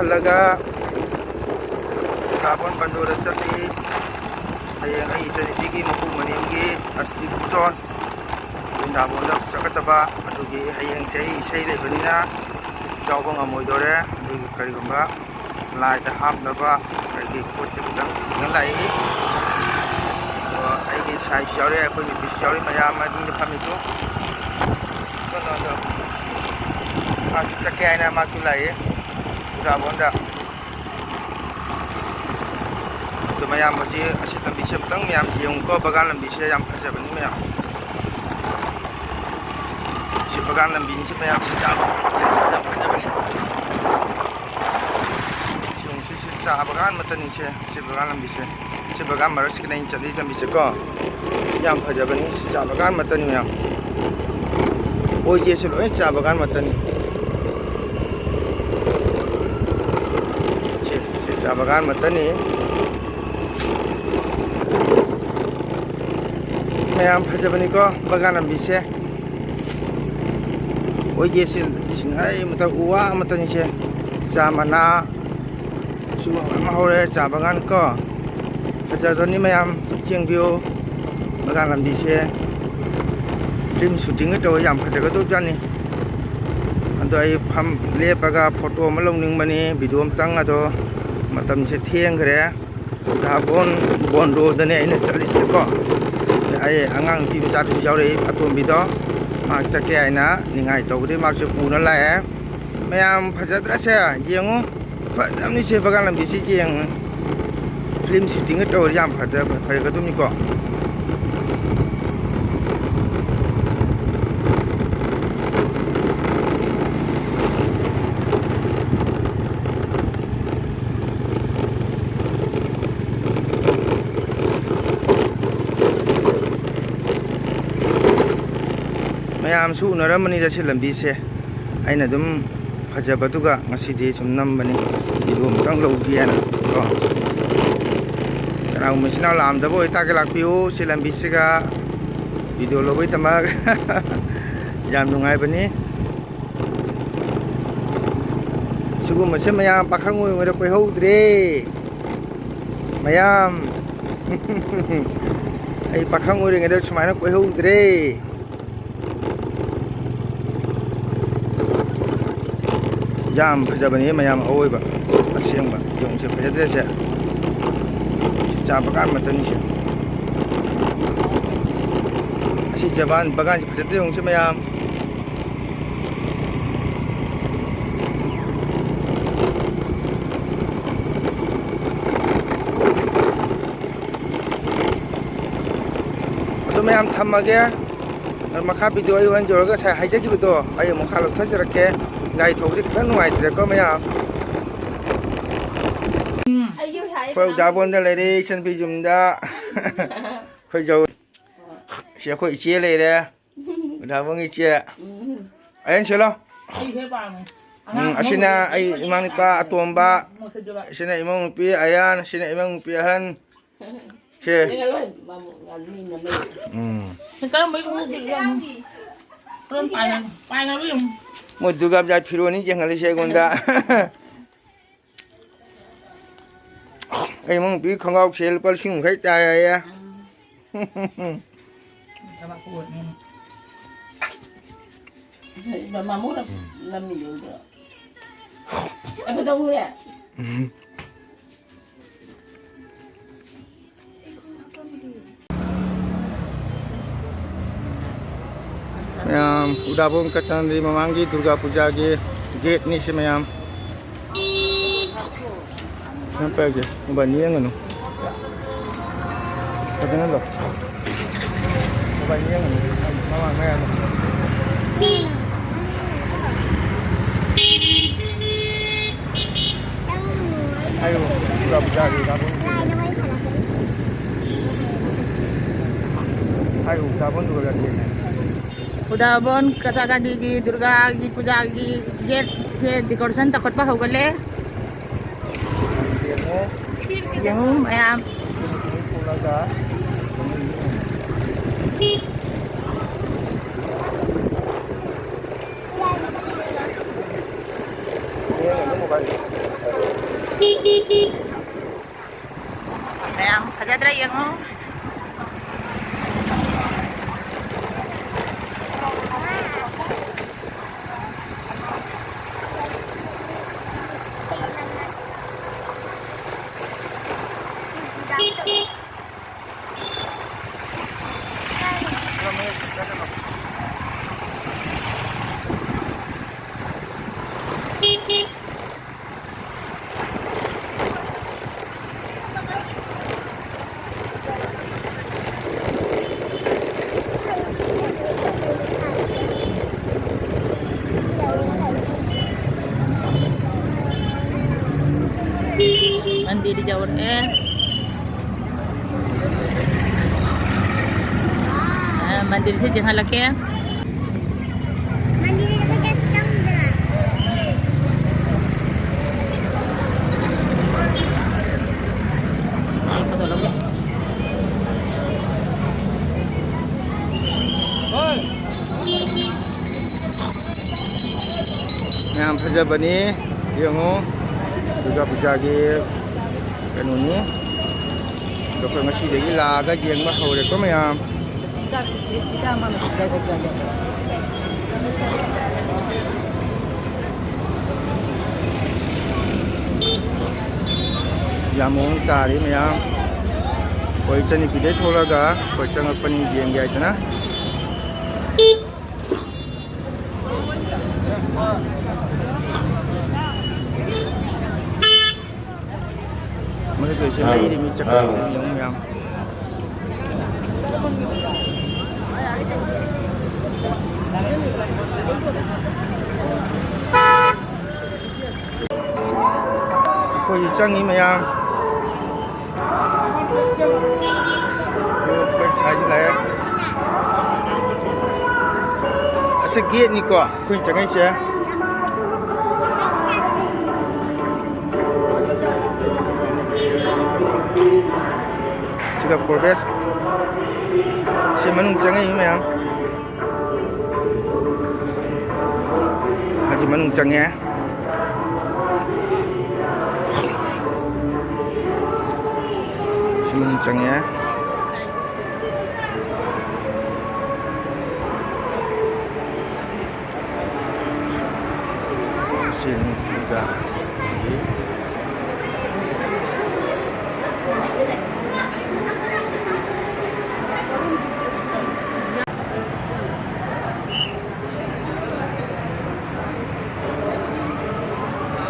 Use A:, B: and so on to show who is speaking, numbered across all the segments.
A: halaga kapon pandura sati hayang ay isa ni pigi mapumanimgi asti kuson Bindabon da chakataba adugi hayang sei lebanina jawba ngamoidore adugi karigumba lai ta hapnaba kaigi poche kitang ngalai aigi sai jawre akoi ni bis jawre mayam ading ni phamitu sono do as chakai na makulai Bindabon da mayam ji asit lambi se tang mayam ji yung ko bagan lambi se yam phajabani mayam si bagan lambi ni se mayam si cha yam phajabani si yung si cha bagan matani se si bagan lambi se si bagan maras kina in chali lambi se ko si yam phajabani si cha bagan matani mayam oi je se lo cha bagan matani si cha bagan matani mayam phajabani ko bagan lambi se oje singai mata uwa mata ni se cha mana su ma hore cha bagan ko phajadoni mayam chengbiu bagan lambi se film shooting to yam phajaga to jani ando ai pham lepaga photo ma longning mani video amtang ado matam se theng gre Bindabon bondo dane aina chali se ko ai angang pi cha tu jawre atom bi do mak chake aina ningai to gre mak se puna la mayam phajadra se yengu amni se bagan lambi se jeng film shooting to yam phada phai ga tum ni ko mayam su unaramani da se lambi se aina dum phajabatuga ngasidi sum nambani video mtang lowgi ana ko karang misina lam da boy ta ke lakpiu se lambi se ga video logoi tama jam nungai bani sugum se mayam pakhang oi ngore koi houdre mayam ai pakhang oi ngore sumaina koi houdre jam phajabani mayam aoiba asengba yung se phajadre se cha bagan matani se asi jaban bagan phajadre yung se mayam to mayam thamage makha video ai wan jorga sa haijaki bido ai mukha lok thajrake gai thौ지 खतन नुआइ त्रे को मया खोइ दाबोन दा लेरे सन बि जुमदा खोइ जौ से खोइ इचे लेरे दाबोन इचे आयन सेलो asina ai imang pa atomba asina imang pi ayan asina imang pi han se một đứa gặp giá phiêu ní chẳng là xe con đã em mong biết không học xe là sinh khách tài à
B: mà muốn làm gì được em phải đâu vậy
A: Bindabon kacang di Mamanggi Durga Puja ge gate ni si mayam sampai aja banyak yang anu katanya loh banyak yang anu mama mayam ayo Durga Puja ge Bindabon ayo Bindabon Durga ge
B: Bindabon kasagadi gi Durga gi Puja gi gate se decoration takot pa hogale yung mayam
A: Iya,
B: Gadra yang oh. Mandi di jauh mandi di sini halak ya.
C: Mandi di pakai cangkir.
B: Patulog ya.
A: Yang pejabat ni yang juga pejabat kanuni. Dokter masih lagi laga yang mah hore ko mayam.
B: Kita mana sudah gagal.
A: Jamung tari mayam. Koi chani pide thola ga koi chang pani jeng gaya itu na. Mereka tu sih lagi demi cakap sini yang mayam. Koi chang ni mayam. Koi sahaja lah ya. Asyik gate ni kok. Koi chang ni sih. Sudah progres. Si manung chang ni mayam. Haji manung chang ya. Si manung chang ya. Sini juga.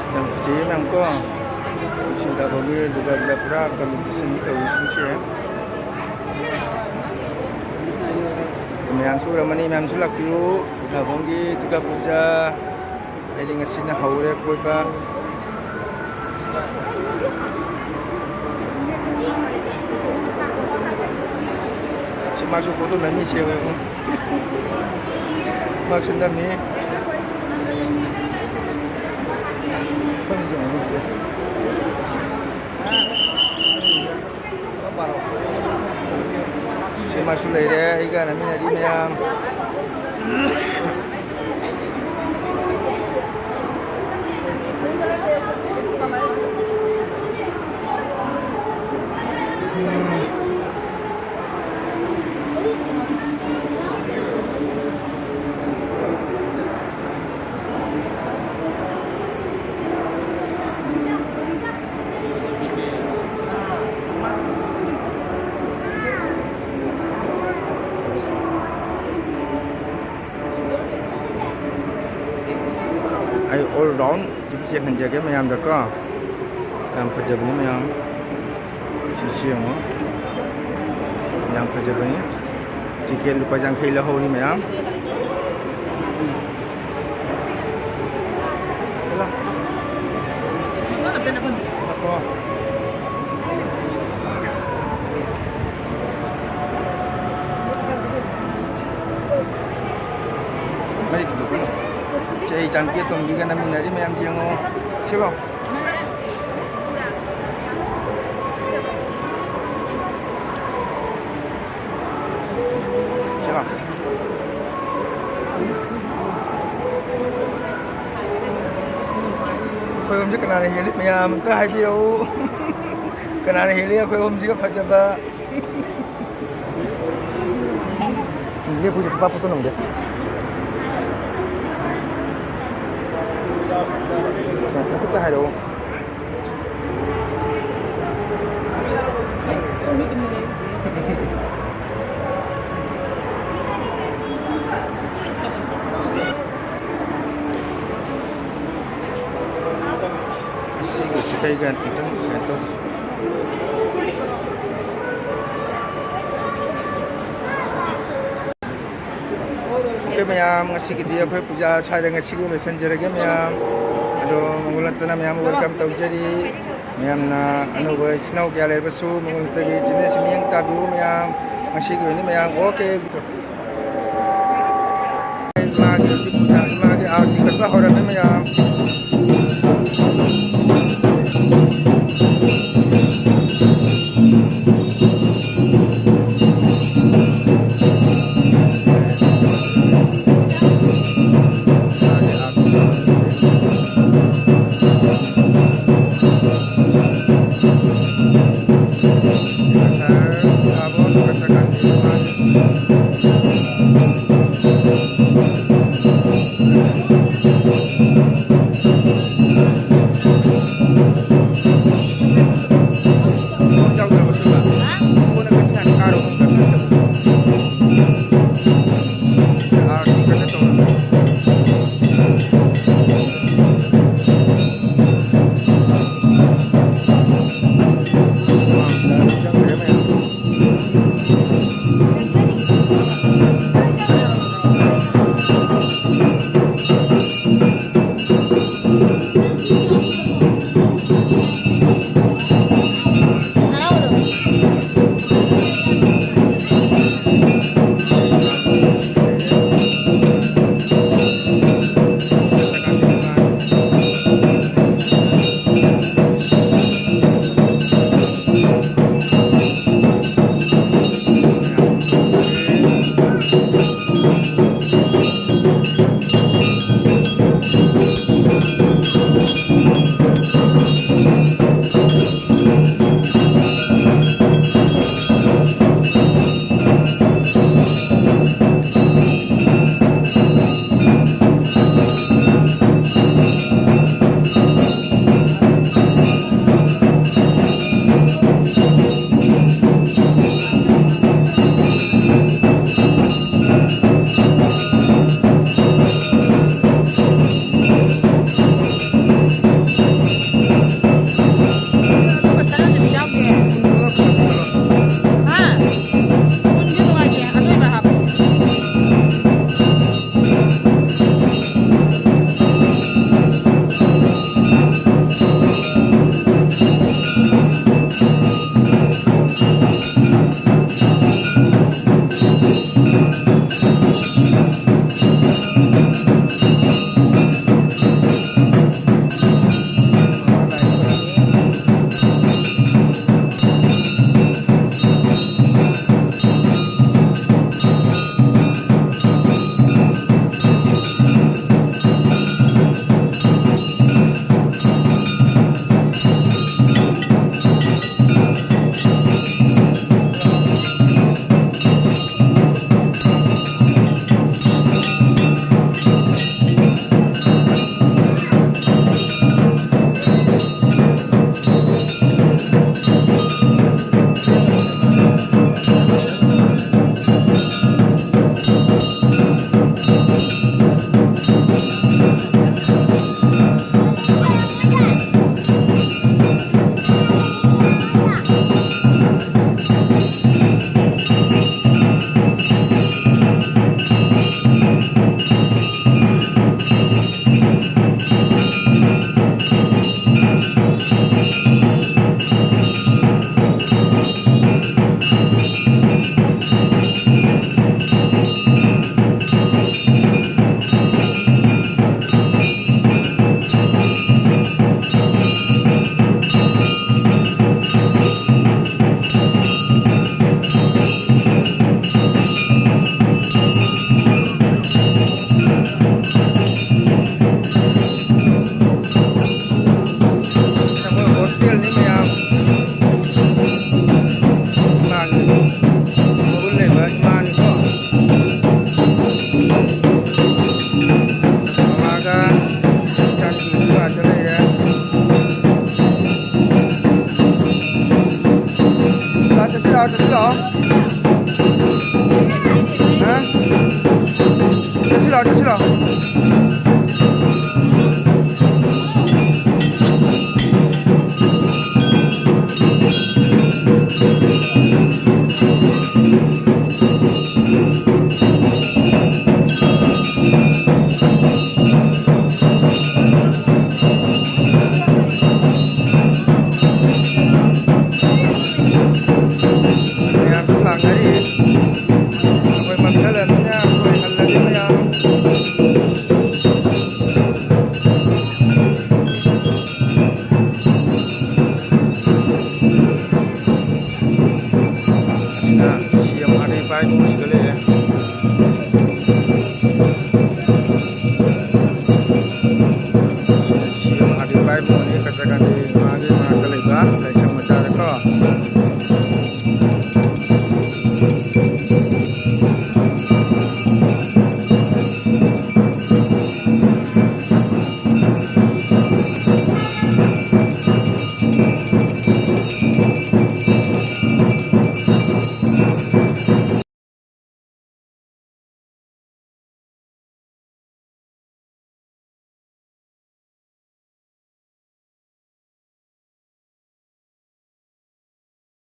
A: Yang kecil yang kau sudah bagi juga berapa kalau di sini tahu sini. Yang sudah mana yang sudah piu, dah bagi juga puja. Jadi ngasihnya haure koi pa. Si maksud foto nami siapa? Maksud nami. Si maksud lere, ikan nami nari mayam. Ay all round jadi kerja ke mayam deka. Yang kerja ni mayam sisi yang kerja ni. Jika lupa jangan kailah ni mayam. Apa? Mari kita dulu. Saya jangan kita tunggu kan kami nari mayam jangan siapa? Siapa? Kau macam kenal ni helit mayam, tak hasil. Kanana hili ako homsiga pajaba. Hindi po siya papatunong dyan. Nakita tayo. Sige, sakay ganito. Ganito. Okay, mayam ngasi dia ko puja sada ngasi ko messenger ge mayam ado mangulat na mayam welcome tau jadi mayam na ano ba snow kya le basu mangulat ge jine simiyang tabi mayam ngasi ko ini mayam okay magi di puja magi arti ka hora mayam Chasilo? Hah? Chasilo. Yang tulang tadi. Ako'y magdalan niya. Ako'y halagi mo yan. Kasi na, siyang hari pa yung mas galing.